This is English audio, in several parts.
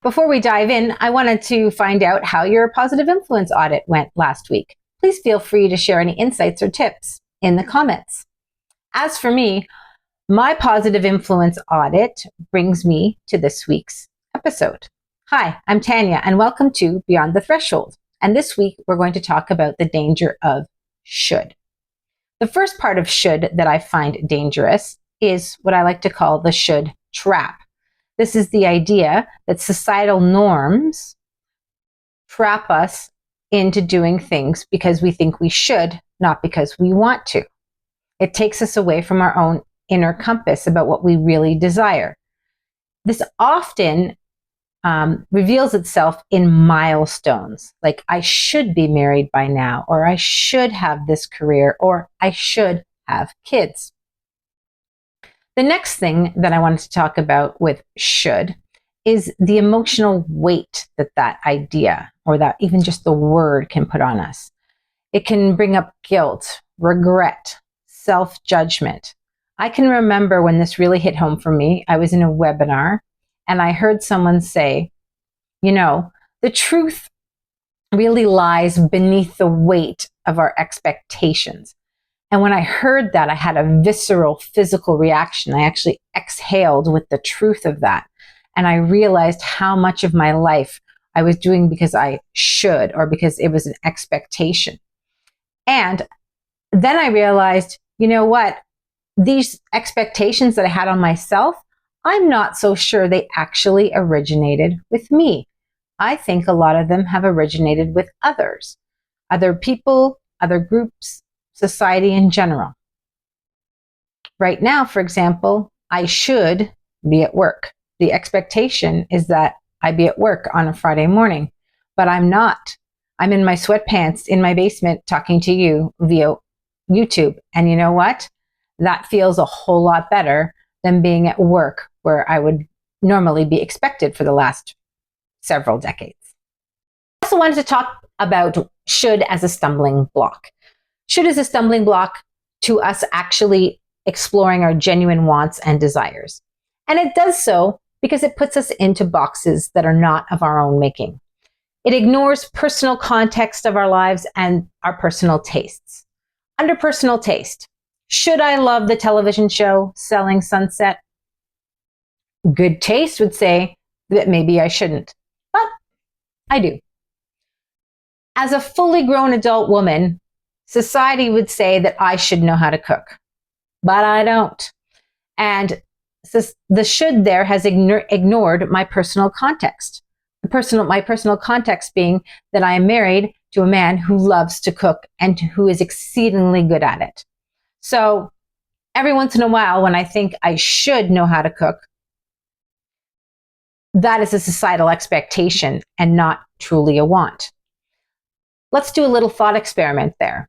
Before we dive in, I wanted to find out how your positive influence audit went last week. Please feel free to share any insights or tips in the comments. As for me, my positive influence audit brings me to this week's episode. Hi, I'm Tanya, and welcome to Beyond the Threshold. And this week, we're going to talk about the danger of should. The first part of should that I find dangerous is what I like to call the should trap. This is the idea that societal norms trap us into doing things because we think we should, not because we want to. It takes us away from our own inner compass about what we really desire. This often reveals itself in milestones, like I should be married by now, or I should have this career, or I should have kids. The next thing that I wanted to talk about with should is the emotional weight that idea or that even just the word can put on us. It can bring up guilt, regret, self-judgment. I can remember when this really hit home for me. I was in a webinar and I heard someone say, the truth really lies beneath the weight of our expectations. And when I heard that, I had a visceral physical reaction. I actually exhaled with the truth of that. And I realized how much of my life I was doing because I should, or because it was an expectation. And then I realized, these expectations that I had on myself, I'm not so sure they actually originated with me. I think a lot of them have originated with others, other people, other groups, society in general. Right now, for example, I should be at work. The expectation is that I be at work on a Friday morning, but I'm not. I'm in my sweatpants in my basement talking to you via YouTube. And you know what? That feels a whole lot better than being at work where I would normally be expected for the last several decades. I also wanted to talk about should as a stumbling block. Should is a stumbling block to us actually exploring our genuine wants and desires. And it does so because it puts us into boxes that are not of our own making. It ignores personal context of our lives and our personal tastes. Under personal taste, should I love the television show Selling Sunset? Good taste would say that maybe I shouldn't, but I do. As a fully grown adult woman, society would say that I should know how to cook, but I don't. And the should there has ignored my personal context. My personal context being that I am married to a man who loves to cook and who is exceedingly good at it. So every once in a while, when I think I should know how to cook, that is a societal expectation and not truly a want. Let's do a little thought experiment there.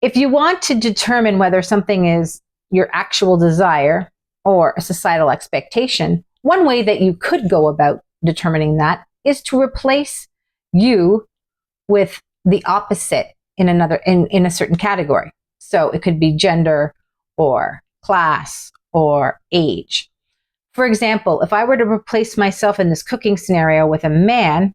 If you want to determine whether something is your actual desire or a societal expectation, one way that you could go about determining that is to replace you with the opposite in a certain category. So it could be gender or class or age. For example, if I were to replace myself in this cooking scenario with a man,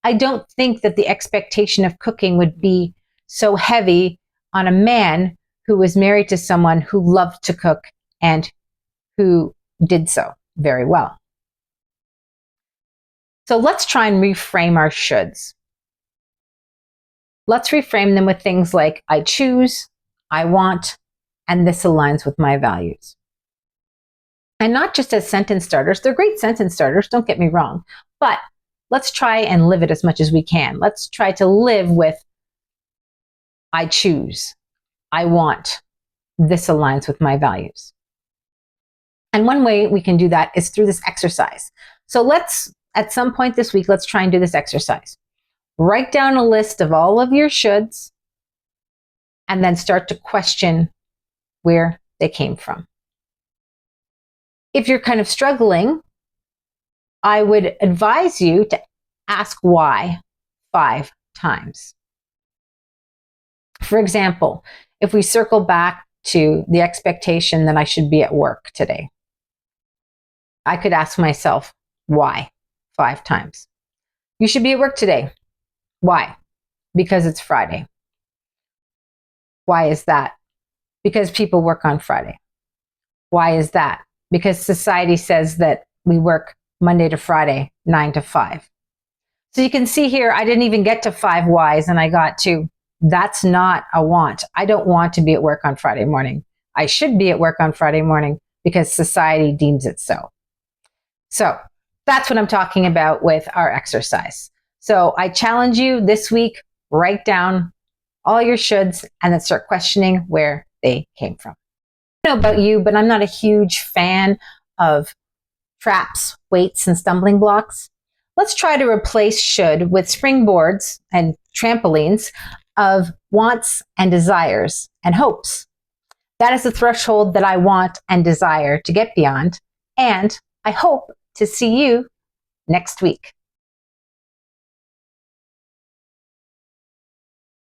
I don't think that the expectation of cooking would be so heavy on a man who was married to someone who loved to cook and who did so very well. So let's try and reframe our shoulds. Let's reframe them with things like I choose, I want, and this aligns with my values. And not just as sentence starters. They're great sentence starters, don't get me wrong. But let's try and live it as much as we can. Let's try to live with I choose, I want, this aligns with my values. And one way we can do that is through this exercise. So at some point this week, let's try and do this exercise. Write down a list of all of your shoulds and then start to question where they came from. If you're kind of struggling, I would advise you to ask why 5 times. For example, if we circle back to the expectation that I should be at work today, I could ask myself why 5 times. You should be at work today. Why? Because it's Friday. Why is that? Because people work on Friday. Why is that? Because society says that we work Monday to Friday, 9 to 5. So you can see here, I didn't even get to 5 whys and I got to, that's not a want. I don't want to be at work on Friday morning. I should be at work on Friday morning because society deems it so. So that's what I'm talking about with our exercise. So I challenge you this week, write down all your shoulds and then start questioning where they came from. I don't know about you, but I'm not a huge fan of traps, weights, and stumbling blocks. Let's try to replace should with springboards and trampolines of wants and desires and hopes. That is the threshold that I want and desire to get beyond. And I hope to see you next week.